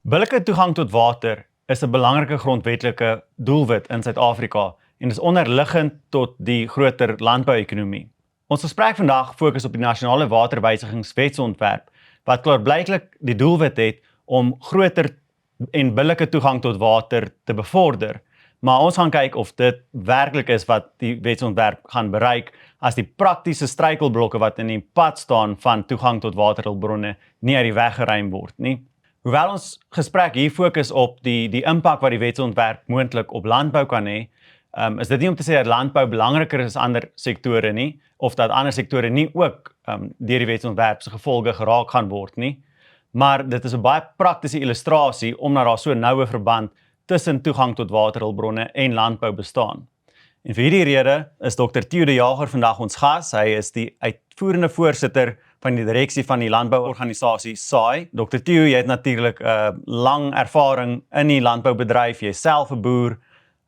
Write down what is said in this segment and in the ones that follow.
Billike toegang tot water is 'n belangrike grondwetlike doelwit in Suid-Afrika en is onderliggend tot die groter landbou-ekonomie. Ons gesprek vandag fokus op die nasionale waterwysigingswetsontwerp wat klaarblyklik die doelwit het om groter en billike toegang tot water te bevorder. Maar ons gaan kyk of dit werklik is wat die wetsontwerp gaan bereik as die praktiese struikelblokke wat in die pad staan van toegang tot waterhulpbronne nie uit die weg geruim word nie. Hoewel ons gesprek hier fokus op die impak wat die wetsontwerp moontlik op landbou kan hê, is dit nie om te sê dat landbou belangriker is as ander sektore nie, of dat ander sektore nie ook deur die wetsontwerp se gevolge geraak gaan word nie. Maar dit is 'n baie praktiese illustrasie omdat daar so 'n noue verband tussen toegang tot waterhulpbronne en landbou bestaan. En vir hierdie rede is Dr. Theo de Jager vandag ons gas. Hy is die uitvoerende voorsitter van die direksie van die landbouorganisasie SAI. Dr. Theo, jy het natuurlik 'n lang ervaring in die landboubedryf, jy is self 'n boer.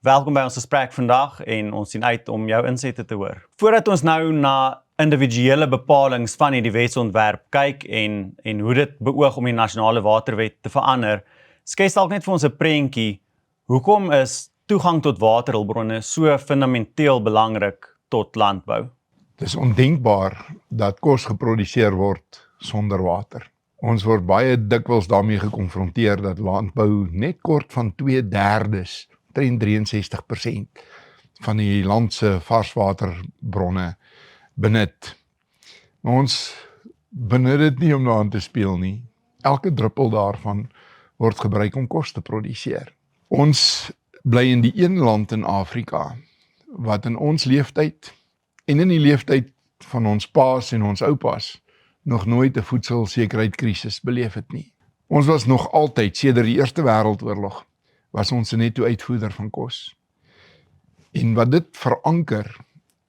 Welkom by ons gesprek vandag en ons sien uit om jou insette te hoor. Voordat ons nou na individuele bepalings van hierdie wetsontwerp kyk en hoe dit beoog om die nasionale waterwet te verander, skets dalk net vir ons 'n prentjie. Hoekom is toegang tot waterhulpbronne so fundamenteel belangrik tot landbou? Dit is ondenkbaar dat kos geproduseer word sonder water. Ons word baie dikwels daarmee gekonfronteer dat landbou net kort van 2/3, 63% van die land se varswaterbronne benut. Maar ons benut dit nie om daaraan te speel nie. Elke druppel daarvan word gebruik om kos te produseer. Ons bly in die een land in Afrika wat in ons leeftyd en in die leeftyd van ons paas en ons oupas nog nooit 'n voedselsekerheidskrisis beleef het nie. Ons was nog altyd, sedert die Eerste Wêreldoorlog, was ons 'n netto uitvoerder van kos. En wat dit veranker,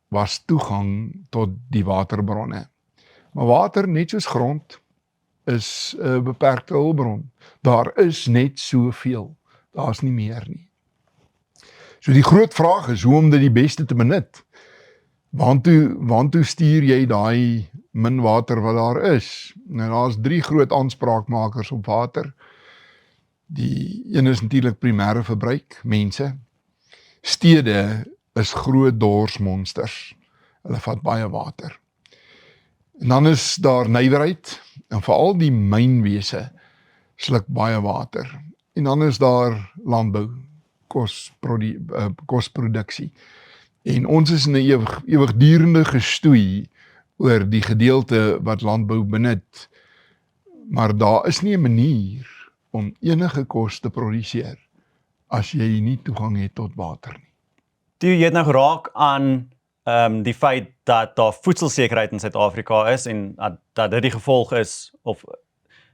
was toegang tot die waterbronne. Maar water, net soos grond, is 'n beperkte hulpbron. Daar is net soveel, daar's nie meer nie. So die groot vraag is hoe om dit die beste te benut. Waantoe stuur jy daai min water wat daar is? Nou daar's 3 groot aanspraakmakers op water. Die een is natuurlik primêre verbruik, mense. Stede is groot dorsmonsters. Hulle vat baie water. En dan is daar nywerheid, en veral die mynwese sluk baie water. En dan is daar landbou, kosproduksie. En ons is in 'n ewigdurende gestoei oor die gedeelte wat landbou benut. Maar daar is nie 'n manier om enige kos te produseer as jy nie toegang het tot water nie. Theo, jy het nou geraak aan die feit dat daar voedselsekerheid in Suid-Afrika is en dat dit die gevolg is,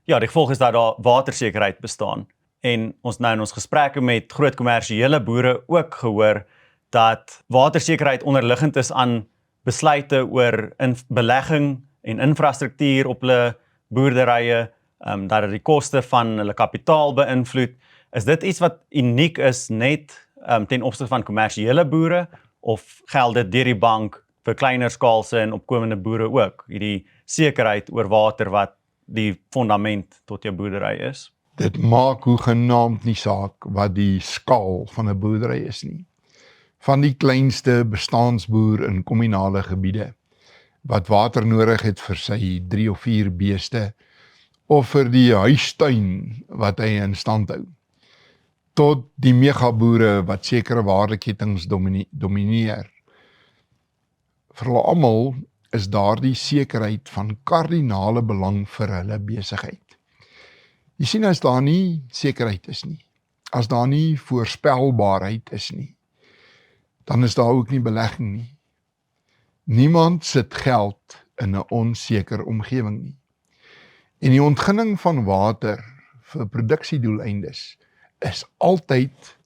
die gevolg is dat daar watersekerheid bestaan. En ons nou in ons gesprekke met groot kommersiële boere ook gehoor dat watersekerheid onderliggend is aan besluite oor belegging en infrastruktuur op hulle boerderye, dat dit die koste van hulle kapitaal beïnvloed. Is dit iets wat uniek is net ten opsigte van kommersiële boere, of geld dit deur die bank vir kleiner skaalse en opkomende boere ook, hierdie sekerheid oor water wat die fondament tot jou boerdery is? Dit maak hoegenaamd nie saak wat die skaal van 'n boerdery is nie. Van die kleinste bestaansboer in kommunale gebiede, wat water nodig het vir sy 3 of 4 beeste, of vir die huistuin wat hy in stand hou, tot die megaboere wat sekere waardeketings domineer. Vir hulle almal is daardie sekerheid van kardinale belang vir hulle besigheid. Jy sien, as daar nie sekerheid is nie, as daar nie voorspelbaarheid is nie, dan is daar ook nie belegging nie. Niemand sit geld in 'n onseker omgewing nie. En die ontginning van water vir produksiedoeleindes is altyd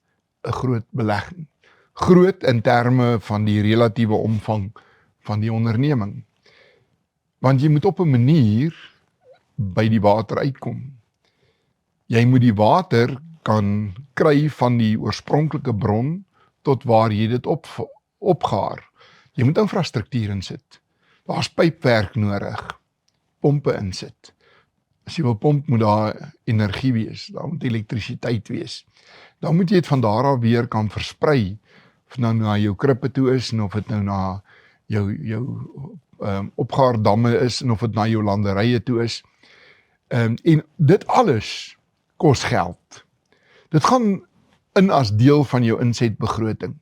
'n groot belegging. Groot in terme van die relatiewe omvang van die onderneming. Want jy moet op 'n manier by die water uitkom. Jy moet die water kan kry van die oorspronklike bron tot waar jy dit opgaar. Jy moet infrastruktuur insit. Daar's pypwerk nodig, pompe insit. As jy wil pomp, moet daar energie wees, daar moet elektrisiteit wees. Dan moet jy dit van daar af weer kan versprei, of nou na jou krippe toe is, en of dit nou na jou opgaardamme is, en of dit na jou landerye toe is. En dit alles kos geld. Dit gaan in as deel van jou insetbegroting.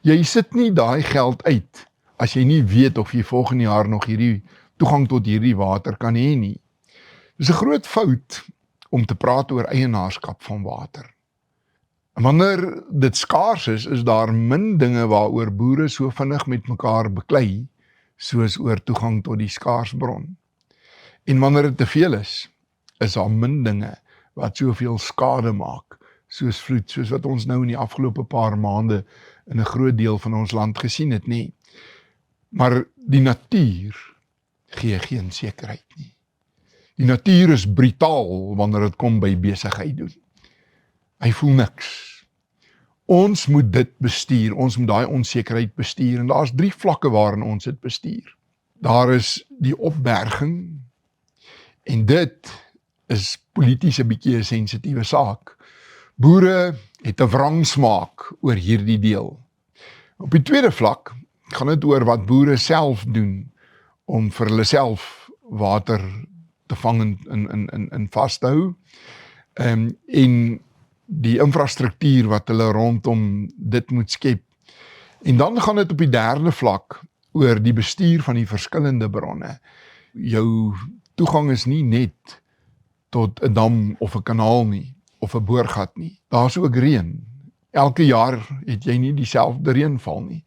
Jy sit nie daai geld uit, as jy nie weet of jy volgende jaar nog hierdie toegang tot hierdie water kan hê nie. Dis 'n groot fout om te praat oor eienaarskap van water. En wanneer dit skaars is daar min dinge waaroor boere so vinnig met mekaar beklei, soos oor toegang tot die skaarsbron. En wanneer dit te veel is daar min dinge wat soveel skade maak, soos vloed, soos wat ons nou in die afgelope paar maande in 'n groot deel van ons land gesien het nie. Maar die natuur gee geen sekerheid nie. Die natuur is brutaal wanneer dit kom by besigheid doen. Hy voel niks. Ons moet dit bestuur, ons moet daai onsekerheid bestuur, en daar's 3 vlakke waarin ons dit bestuur. Daar is die opberging, en dit is polities 'n bietjie 'n sensitiewe saak. Boere het 'n wrangsmaak oor hierdie deel. Op die tweede vlak gaan dit oor wat boere self doen om vir hulle self water te vang en vas te hou, en die infrastruktuur wat hulle rondom dit moet skep. En dan gaan dit op die derde vlak oor die bestuur van die verskillende bronne. Jou toegang is nie net tot 'n dam of 'n kanaal nie, of 'n boorgat nie. Daar's ook reën. Elke jaar het jy nie dieselfde reënval nie.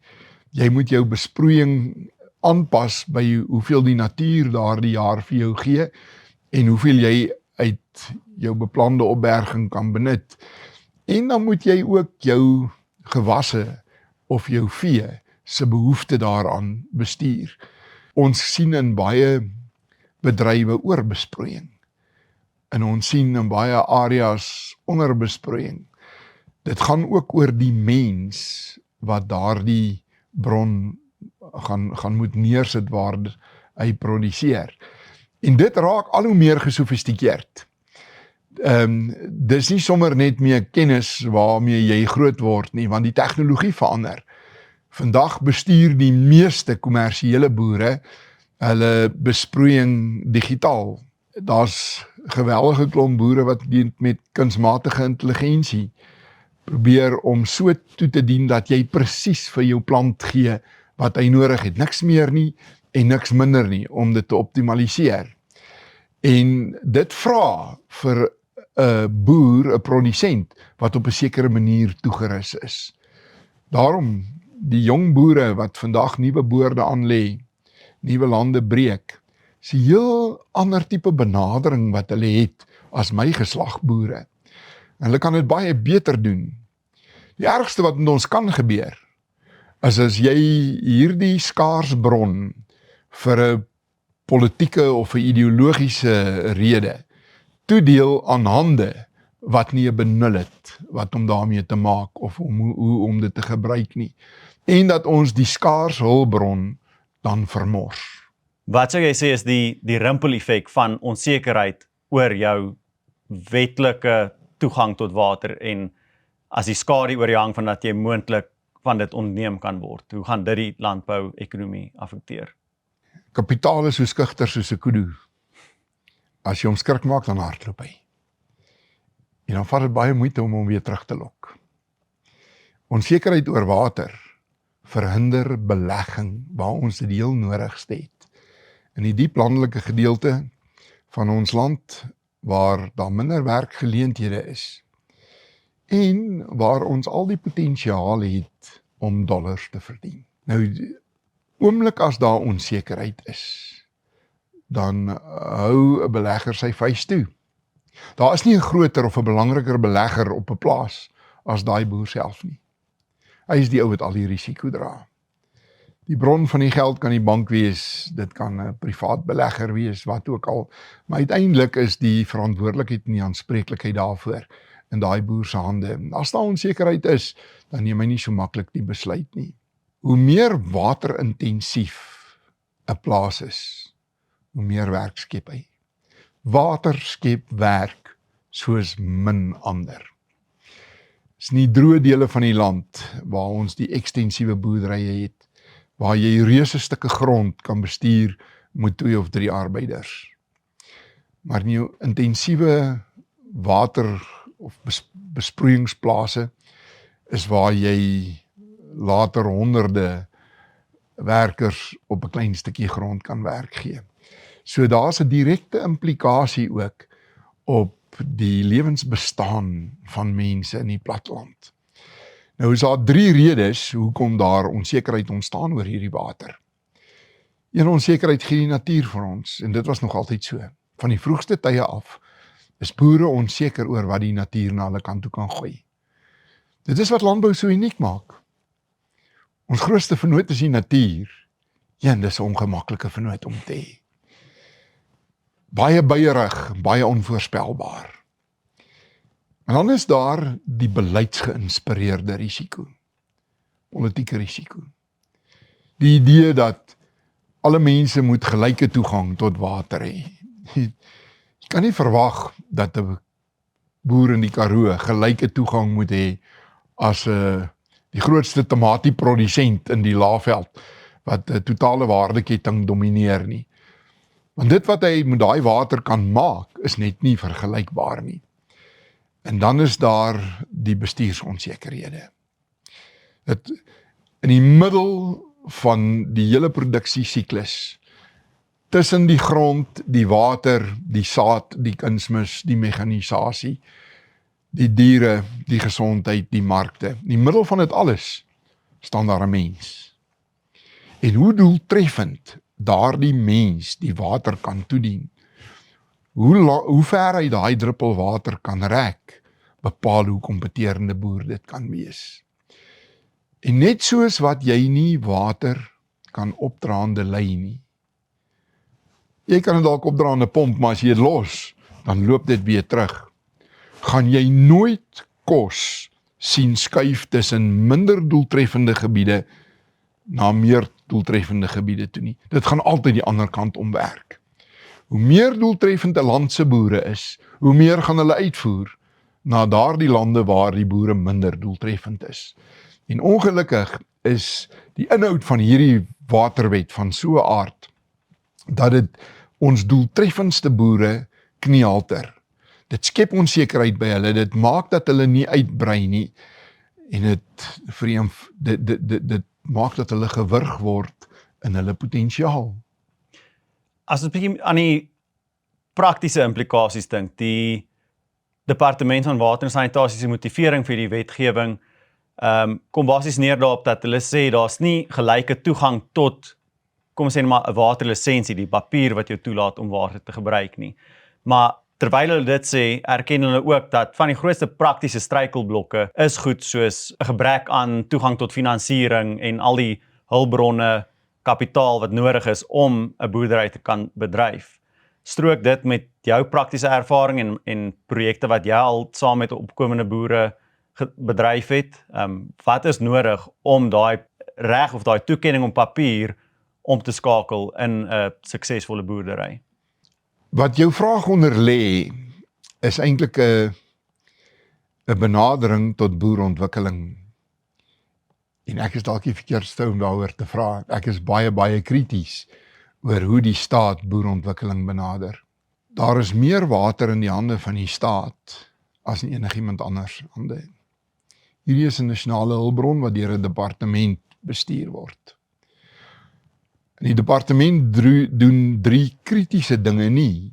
Jy moet jou besproeiing aanpas by hoeveel die natuur daardie jaar vir jou gee, en hoeveel jy uit jou beplande opberging kan benut. En dan moet jy ook jou gewasse of jou vee se behoefte daaraan bestuur. Ons sien in baie bedrywe oorbesproeiing. En ons sien in baie areas onderbesproeiing. Dit gaan ook oor die mens wat daardie bron gaan moet neersit waar hy produseer. En dit raak al hoe meer gesofistikeerd. Dis nie sommer net meer kennis waarmee jy groot word nie, want die tegnologie verander. Vandag bestuur die meeste kommersiële boere hulle besproeiing digitaal. Daar's geweldige klomp boere wat met kunsmatige intelligensie probeer om so toe te dien dat jy presies vir jou plant gee wat hy nodig het. Niks meer nie en niks minder nie om dit te optimaliseer. En dit vra vir 'n boer, 'n produsent wat op 'n sekere manier toegerus is. Daarom die jong boere wat vandag nuwe boorde aanlê, nuwe lande breek, is 'n heel ander tipe benadering wat hulle het as my geslag boere. En hulle kan dit baie beter doen. Die ergste wat met ons kan gebeur, is as jy hierdie skaarsbron vir 'n politieke of 'n ideologiese rede toedeel aan hande wat nie 'n benul het wat om daarmee te maak of hoe om dit te gebruik nie. En dat ons die skaars hulpbron dan vermors. Wat sou jy sê is die rimpel-effek van onsekerheid oor jou wetlike toegang tot water en as die skadu oor jou hang van dat jy moontlik van dit ontneem kan word? Hoe gaan dit die landbou-ekonomie affekteer? Kapitaal is so skugter soos 'n kudu. As jy hom skrik maak, dan hardloop hy. En dan vat dit baie moeite om hom weer terug te lok. Onsekerheid oor water verhinder belegging waar ons dit heel nodigste het. In die diep landelike gedeelte van ons land waar daar minder werkgeleenthede is en waar ons al die potensiaal het om dollars te verdien. Nou, oomblik as daar onsekerheid is, dan hou 'n belegger sy vuis toe. Daar is nie 'n groter of 'n belangriker belegger op 'n plaas as daai boer self nie. Hy is die ou wat al die risiko dra. Die bron van die geld kan die bank wees, dit kan 'n privaat belegger wees, wat ook al, maar uiteindelik is die verantwoordelikheid en die aanspreeklikheid daarvoor in daai boer se hande. As daar onsekerheid is, dan neem hy nie so maklik die besluit nie. Hoe meer waterintensief 'n plaas is, hoe meer werk skep hy. Water skep werk soos min ander. Dis nie droë dele van die land waar ons die ekstensiewe boerderye het, waar jy reuse stukke grond kan bestuur met 2 of 3 arbeiders. Maar in jou intensiewe water of besproeiingsplase is waar jy later honderde werkers op 'n klein stukkie grond kan werk gee. So daar's 'n direkte implikasie ook op die lewensbestaan van mense in die platteland. Nou is daar 3 redes hoekom daar onsekerheid ontstaan oor hierdie water. Een onsekerheid gee die natuur vir ons, en dit was nog altyd so. Van die vroegste tye af is boere onseker oor wat die natuur na hulle kant toe kan gooi. Dit is wat landbou so uniek maak. Ons grootste vernoot is die natuur. Ja, en dis 'n ongemaklike vernoot om te hê. Baie beierig, baie onvoorspelbaar. En dan is daar die beleidsgeïnspireerde risiko, politieke risiko. Die idee dat alle mense moet gelyke toegang tot water hê. Jy kan nie verwag dat 'n boer in die Karoo gelyke toegang moet hê as die grootste tomatieprodusent in die Laagveld, wat 'n totale waardeketting domineer nie. Want dit wat hy met daai water kan maak, is net nie vergelykbaar nie. En dan is daar die bestuursonsekerhede. Dat in die middel van die hele produksiesiklus, tussen die grond, die water, die saad, die kunsmis, die mekanisasie, die diere, die gesondheid, die markte, in die middel van dit alles, staan daar 'n mens. En hoe doeltreffend daardie mens die water kan toedien, hoe ver hy daai druppel water kan rek, bepaal hoe kompeterende boer dit kan wees. En net soos wat jy nie water kan opdraande lei nie. Jy kan dit dalk opdraande pomp, maar as jy dit los, dan loop dit weer terug. Gaan jy nooit kos sien skuif tussen minder doeltreffende gebiede na meer doeltreffende gebiede toe nie. Dit gaan altyd die ander kant omwerk. Hoe meer doeltreffend 'n land se boere is, hoe meer gaan hulle uitvoer na daardie lande waar die boere minder doeltreffend is. En ongelukkig is die inhoud van hierdie waterwet van so 'n aard, dat dit ons doeltreffendste boere kniehalter. Dit skep onsekerheid by hulle, dit maak dat hulle nie uitbrei nie, en dit maak dat hulle gewurg word in hulle potensiaal. As ons bietjie aan die praktiese implikasies dink, die Departement van Water en Sanitasie se motivering vir die wetgewing, kom basies neer daarop dat hulle sê daar's nie gelyke toegang tot, kom ons sê maar 'n waterlisensie, die papier wat jou toelaat om water te gebruik nie. Maar terwyl hulle dit sê, erken hulle ook dat van die grootste praktiese struikelblokke is goed soos 'n gebrek aan toegang tot finansiering en al die hulpbronne, kapitaal wat nodig is om 'n boerdery te kan bedryf. Strook dit met jou praktiese ervaring en projekte wat jy al saam met opkomende boere bedryf het. Wat is nodig om daai reg of daai toekenning op papier om te skakel in 'n suksesvolle boerdery? Wat jou vraag onder lê, is eintlik 'n benadering tot boerontwikkeling. En ek is dalk die verkeerdste om daaroor te vra. Ek is baie krities oor hoe die staat boerontwikkeling benader. Daar is meer water in die hande van die staat as in enigiemand anders hande. Hierdie is 'n nasionale hulpbron wat deur 'n departement bestuur word. En die departement doen 3 kritiese dinge nie.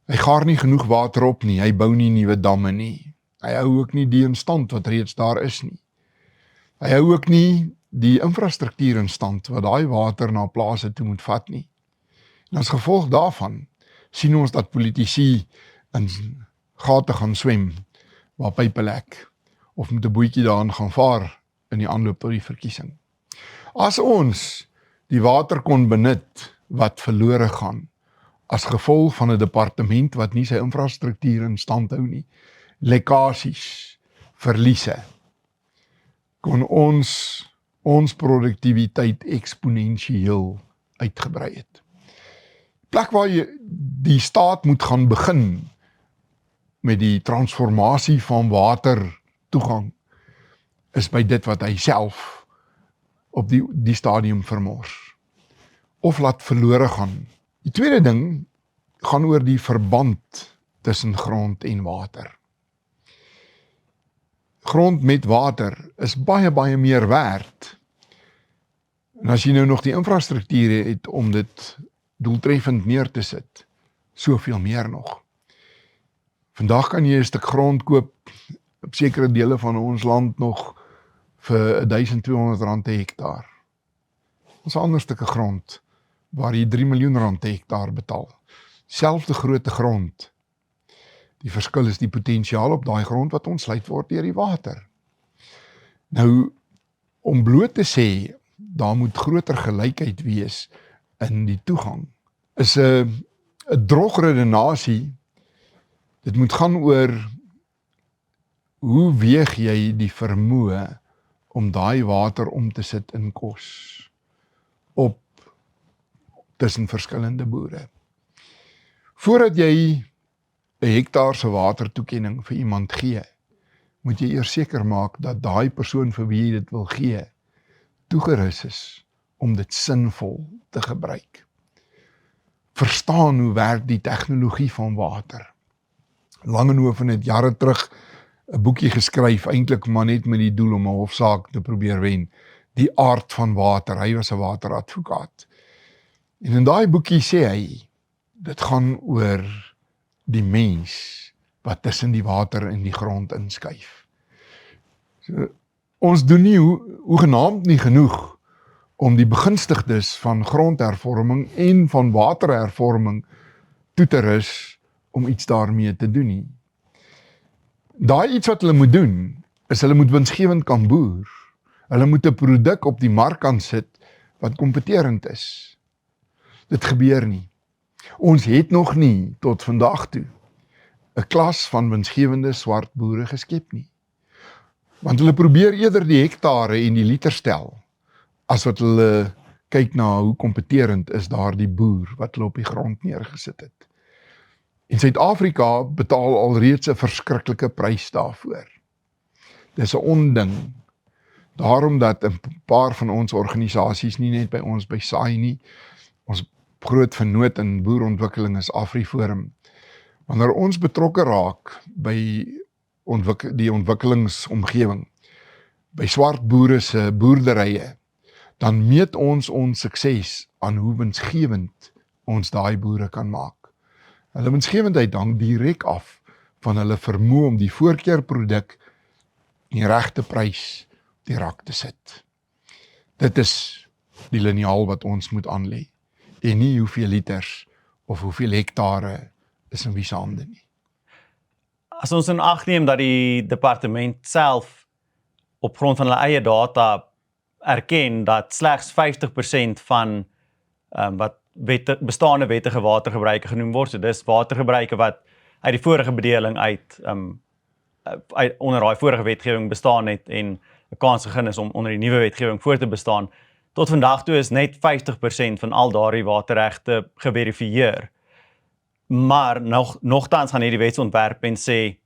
Hy gaar nie genoeg water op nie, hy bou nie nuwe damme nie. Hy hou ook nie die in stand wat reeds daar is nie. Hy hou ook nie die infrastruktuur in stand wat daai water na plase toe moet vat nie. En as gevolg daarvan sien ons dat politici in gate gaan swem waar pype lek of met 'n bootjie daarin gaan vaar in die aanloop tot die verkiesing. As ons die water kon benut wat verlore gaan as gevolg van 'n departement wat nie sy infrastruktuur in stand hou nie, lekkasies, verliese, kon ons produktiwiteit eksponensieel uitgebrei het. plek waar die staat moet gaan begin met die transformasie van water toegang, is by dit wat hy self op die stadium vermors, of laat verlore gaan. Die tweede ding gaan oor die verband tussen grond en water. Grond met water is baie, baie meer werd. En as jy nou nog die infrastruktuur het om dit doeltreffend neer te sit, soveel meer nog. Vandag kan jy 'n stuk grond koop op sekere dele van ons land nog vir R1,200 per hektaar. Ons 'n ander stukke grond waar jy R3 miljoen per hektaar betaal. Selfde grootte grond. Die verskil is die potensiaal op daai grond wat ontsluit word deur die water. Nou, om bloot te sê, daar moet groter gelykheid wees in die toegang, is 'n drogredenasie. Dit moet gaan oor hoe weeg jy die vermoë om daai water om te sit in kos op tussen verskillende boere. Voordat jy 'n hektaar se watertoekenning vir iemand gee, moet jy eers seker maak dat daai persoon vir wie jy dit wil gee, toegerus is om dit sinvol te gebruik. Verstaan hoe werk die tegnologie van water. Langehoven het jare terug 'n boekie geskryf, eintlik maar net met die doel om 'n hofsaak te probeer wen. Die aard van water, hy was 'n wateradvokaat. En in daai boekie sê hy, dit gaan oor die mens wat tussen die water en die grond inskuif. So, ons doen nie hoegenaamd nie genoeg om die begunstigdes van grondhervorming en van waterhervorming toe te rus om iets daarmee te doen nie. Daai iets wat hulle moet doen, is hulle moet winsgewend kan boer. Hulle moet 'n produk op die mark kan sit wat kompeterend is. Dit gebeur nie. Ons het nog nie tot vandag toe 'n klas van winsgewende swart boere geskep nie. Want hulle probeer eerder die hektare en die liter stel, as wat hulle kyk na hoe kompeterend is daardie boer wat hulle op die grond neergesit het. En Suid-Afrika betaal alreeds 'n verskriklike prys daarvoor. Dis 'n onding. Daarom dat 'n paar van ons organisasies, nie net by ons by SAI nie, ons groot vennoot in boerontwikkeling is AfriForum. Wanneer ons betrokke raak by die ontwikkelingsomgewing, by swart boere se boerderye, dan meet ons sukses aan hoe winsgewend ons daai boere kan maak. Hulle winsgewendheid hang direk af van hulle vermoë om die voorkeurproduk die regte prys op die rak te sit. Dit is die liniaal wat ons moet aanlê, en nie hoeveel liters of hoeveel hektare is in wie se hande nie. As ons in ag neem dat die departement self op grond van hulle eie data erken dat slegs 50% van wat bestaande wettige watergebruike genoem word, so dis watergebruike wat uit die vorige bedeling onder daai vorige wetgewing bestaan het en 'n kans gegee is om onder die nuwe wetgewing voor te bestaan. Tot vandag toe is net 50% van al daardie waterregte geverifieer. Maar nogtans gaan hierdie wetsontwerp en sê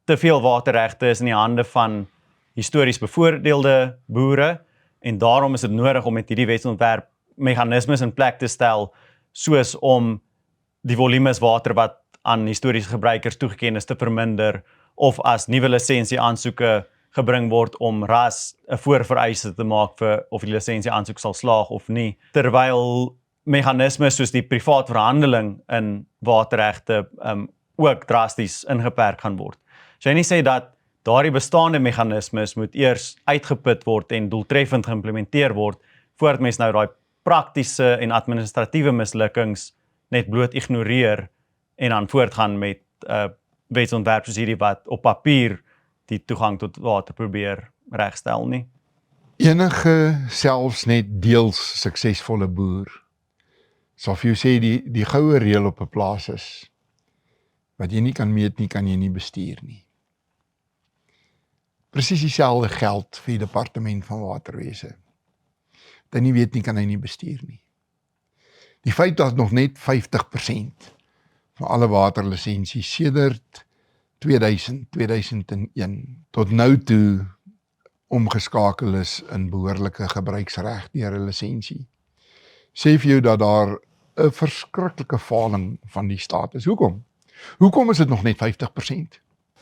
te veel waterregte is in die hande van histories bevoordeelde boere en daarom is dit nodig om met hierdie wetsontwerp meganismes in plek te stel soos om die volumes water wat aan historiese gebruikers toegeken is te verminder of as nuwe lisensie aansoeke gebring word om ras 'n voorvereiste te maak vir of die lisensie aansoek sal slaag of nie, terwyl meganismes soos die privaat verhandeling in waterregte ook drasties ingeperk gaan word. So jy nie sê dat daardie bestaande meganismes moet eers uitgeput word en doeltreffend geïmplementeer word voordat mens nou daai praktiese en administratiewe mislukkings net bloot ignoreer en dan voortgaan met wetsontwerp soos hierdie wat op papier die toegang tot water probeer regstel nie. Enige selfs net deels suksesvolle boer sal vir jou sê die goue reël op 'n plaas is wat jy nie kan meet nie, kan jy nie bestuur nie. Presies dieselfde geld vir die departement van waterwese. Wat hy nie weet nie, kan hy nie bestuur nie. Die feit dat nog net 50% van alle waterlisensies sedert 2001 tot nou toe omgeskakel is in behoorlike gebruiksreg deur 'n lisensie. Sê vir jou dat daar 'n verskriklike faling van die staat is. Hoekom? Hoekom is dit nog net 50%?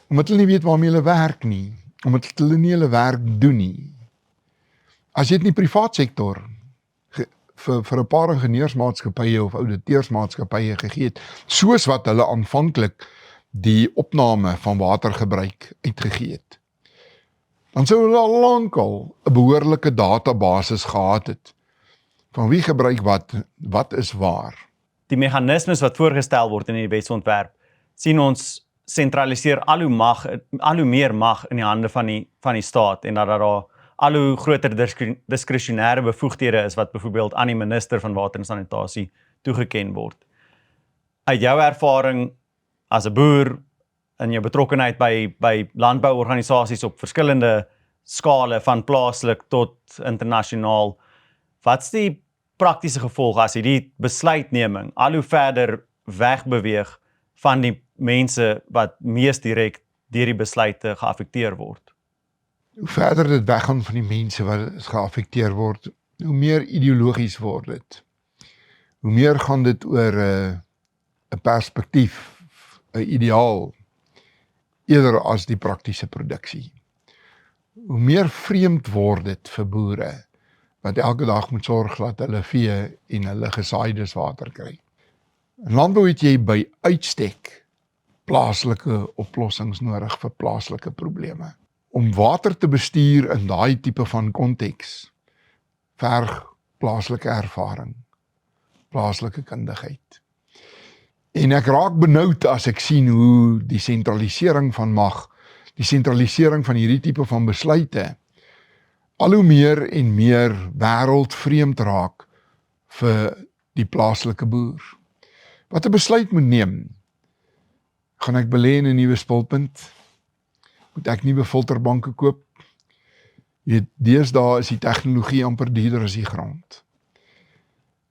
Omdat hulle nie weet waarmee hulle werk nie, omdat hulle nie hulle werk doen nie. As jy dit in die privaat sektor vir 'n paar ingenieursmaatskappye of ouditeursmaatskappye gegee het, soos wat hulle aanvanklik die opname van watergebruik uitgegee het, dan sou hulle al lankal 'n behoorlike databasis gehad het van wie gebruik wat is waar. Die meganismes wat voorgestel word in die wetsontwerp sien ons sentraliseer al hoe meer mag in die hande van die staat en dat daar al hoe groter diskresionêre bevoegdhede is wat byvoorbeeld aan die minister van water en sanitasie toegeken word. Uit jou ervaring as 'n boer in jou betrokkenheid by landbouorganisasies op verskillende skale van plaaslik tot internasionaal, wat's die praktiese gevolge as hierdie besluitneming al hoe verder wegbeweeg van die mense wat mees direk deur die besluite geaffekteer word? Hoe verder dit weggaan van die mense wat geaffekteer word, hoe meer ideologies word dit. Hoe meer gaan dit oor 'n perspektief, 'n ideaal, eerder as die praktiese produksie. Hoe meer vreemd word dit vir boere, wat elke dag moet sorg dat hulle vee en hulle gesaaides water kry. In landbou het jy by uitstek plaaslike oplossings nodig vir plaaslike probleme. Om water te bestuur in daai tipe van konteks verg plaaslike ervaring, plaaslike kundigheid. En ek raak benoud as ek sien hoe die sentralisering van mag, die sentralisering van hierdie tipe van besluite, al hoe meer en meer wêreldvreemd raak vir die plaaslike boer. Wat 'n besluit moet neem, gaan ek belê in 'n nuwe spulpunt? Moet ek nuwe filterbanke koop? Jy weet, deesdae is die tegnologie amper duurder as die grond.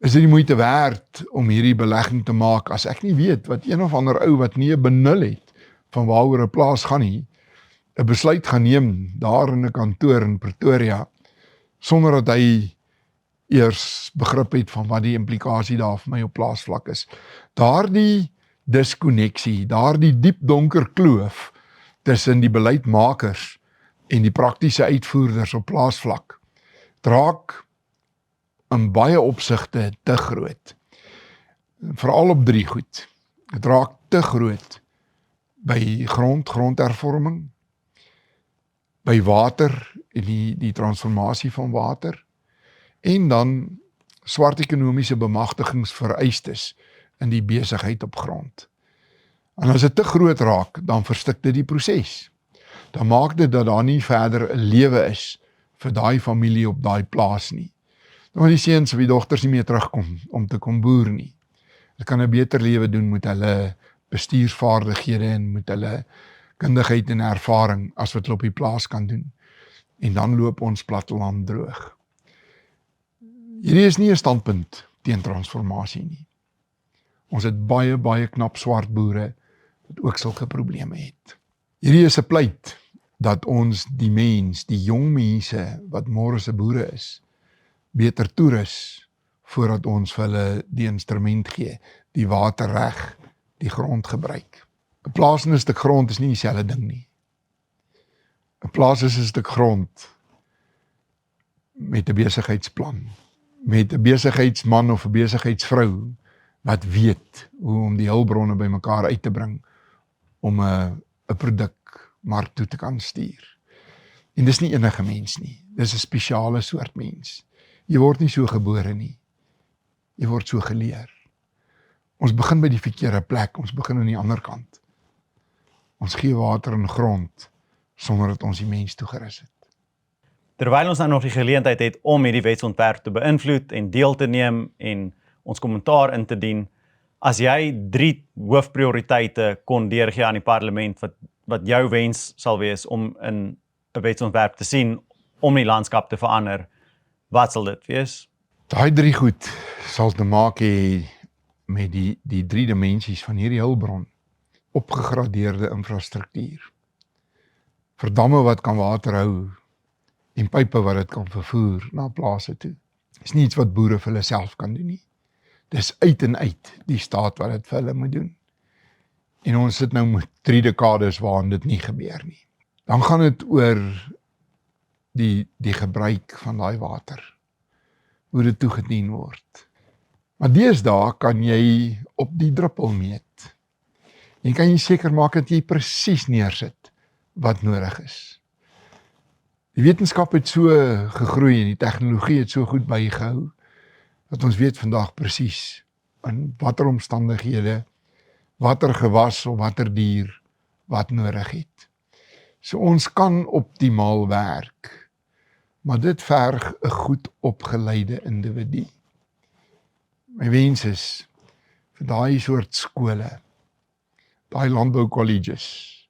Is dit die moeite werd om hierdie belegging te maak as ek nie weet wat een of ander ou wat nie 'n benul het van waaroor 'n plaas gaan nie, 'n besluit gaan neem daar in 'n kantoor in Pretoria sonder dat hy eers begrip het van wat die implikasie daar vir my op plaasvlak is. Daardie diskonneksie, daardie diep donker kloof tussen die beleidsmakers en die praktiese uitvoerders op plaasvlak draak in baie opsigte te groot. Veral op 3 goed. Dit raak te groot by grondhervorming, by water en die transformasie van water, en dan swart ekonomiese bemagtigingsvereistes in die besigheid op grond. En as dit te groot raak, dan verstik dit die proses. Dan maak dit dat daar nie verder 'n lewe is vir daai familie op daai plaas nie. Dan die seuns of die dogters nie meer terugkom om te kom boer nie. Hulle kan 'n beter lewe doen met hulle bestuursvaardighede en met hulle kundigheid en ervaring as wat hulle op die plaas kan doen. En dan loop ons platteland droog. Hierdie is nie 'n standpunt teen transformasie nie. Ons het baie knap swart boere wat ook sulke probleme het. Hierdie is 'n pleit dat ons die mens, die jong mense wat môre se boere is, beter toerus voordat ons vir hulle die instrument gee, die waterreg, die grond gebruik. 'n Plaas en 'n stuk grond is nie dieselfde ding nie. 'n Plaas is 'n stuk grond met 'n besigheidsplan, met 'n besigheidsman of 'n besigheidsvrou wat weet hoe om die hulpbronne bymekaar uit te bring om 'n produk mark toe te kan stuur. En dis nie enige mens nie, dis 'n spesiale soort mens. Jy word nie so gebore nie, jy word so geleer. Ons begin by die verkeerde plek, ons begin aan die ander kant. Ons gee water en grond sonder dat ons die mens toegerus het. Terwyl ons nou nog die geleentheid het om hierdie wetsontwerp te beïnvloed en deel te neem en ons kommentaar in te dien, as jy 3 hoofprioriteite kon deurgee aan die parlement wat jou wens sal wees om in 'n wetsontwerp te sien om die landskap te verander, wat sal dit wees? Daai 3 goed sal te maak hê met die 3 dimensies van hierdie hulpbron. Opgegradeerde infrastruktuur. Vir damme wat kan water hou en pype wat dit kan vervoer na plase toe. Dis nie iets wat boere vir hulle self kan doen nie. Dis uit en uit die staat wat dit vir hulle moet doen. En ons sit nou met 3 dekades waarin dit nie gebeur nie. Dan gaan dit oor die gebruik van daai water. Hoe dit toegedien word. Maar deesdae kan jy op die druppel meet. En kan jy seker maak dat jy presies neersit wat nodig is. Die wetenskap het so gegroei en die tegnologie het so goed bygehou, dat ons weet vandag presies in watter omstandighede, watter gewas of watter dier wat nodig het. So ons kan optimaal werk, maar dit verg 'n goed opgeleide individu. My wens is vir daai soort skole, daai landboukolleges,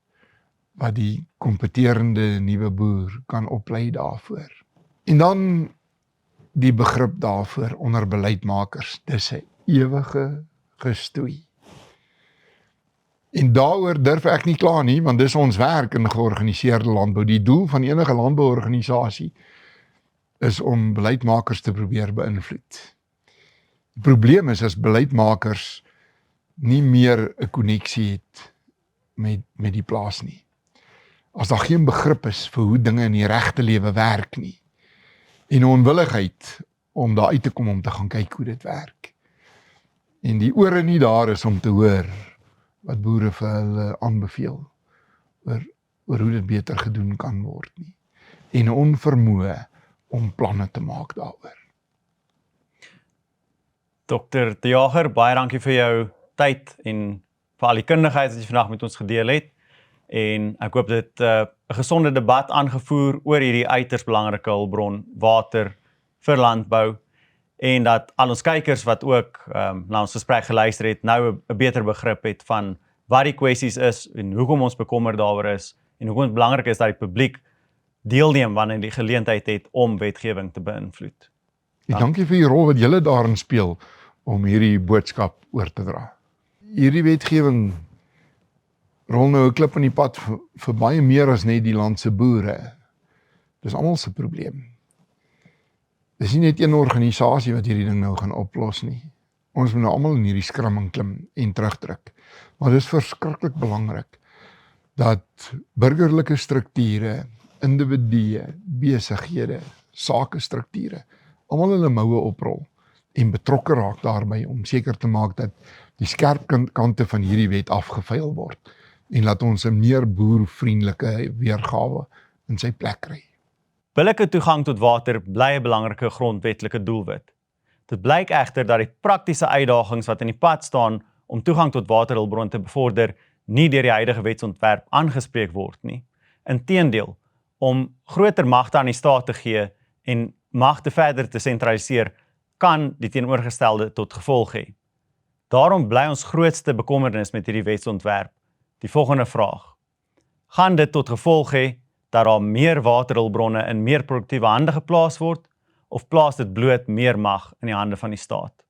wat die kompeterende nuwe boer kan oplei daarvoor. En dan die begrip daarvoor onder beleidsmakers, dis 'n ewige gestoei. En daaroor durf ek nie kla nie, want dis ons werk in georganiseerde landbou. Die doel van enige landbouorganisasie is om beleidsmakers te probeer beïnvloed. Die probleem is as beleidsmakers nie meer 'n koneksie het met die plaas nie. As daar geen begrip is vir hoe dinge in die regte lewe werk nie, en 'n onwilligheid om daar uit te kom om te gaan kyk hoe dit werk. En die ore nie daar is om te hoor wat boere vir hulle aanbeveel oor hoe dit beter gedoen kan word nie. En 'n onvermoë om planne te maak daaroor. Dr. De Jager, baie dankie vir jou tyd en vir al die kundigheid wat jy vandag met ons gedeel het. En ek hoop dit 'n gesonde debat aangevoer oor hierdie uiters belangrike hulpbron, water vir landbou, en dat al ons kykers wat ook na ons gesprek geluister het, nou 'n beter begrip het van wat die kwessies is en hoekom ons bekommerd daaroor is en hoekom dit belangrik is dat die publiek deelneem wanneer die geleentheid het om wetgewing te beïnvloed. Dankie vir die rol wat julle daarin speel om hierdie boodskap oor te dra. Hierdie wetgewing rol nou 'n klip in die pad vir baie meer as net die land se boere. Dis almal se probleem. Dis nie net een organisasie wat hierdie ding nou gaan oplos nie. Ons moet nou almal in hierdie skram klim en terugdruk. Maar dis verskriklik belangrik dat burgerlike strukture, individue, besighede, sakestrukture, almal hulle moue oprol en betrokke raak daarbey om seker te maak dat die skerp kante van hierdie wet afgevuil word en laat ons 'n meer boervriendelike weergawe in sy plek kry. Billike toegang tot water bly 'n belangrike grondwetlike doelwit. Dit blyk egter dat die praktiese uitdagings wat in die pad staan om toegang tot waterhulpbronne te bevorder, nie deur die huidige wetsontwerp aangespreek word nie. Inteendeel, om groter magte aan die staat te gee en magte verder te sentraliseer, kan die teenoorgestelde tot gevolg hê. Daarom bly ons grootste bekommernis met hierdie wetsontwerp die volgende vraag: gaan dit tot gevolg hê dat daar meer waterhulpbronne in meer produktiewe hande geplaas word, of plaas dit bloot meer mag in die hande van die staat?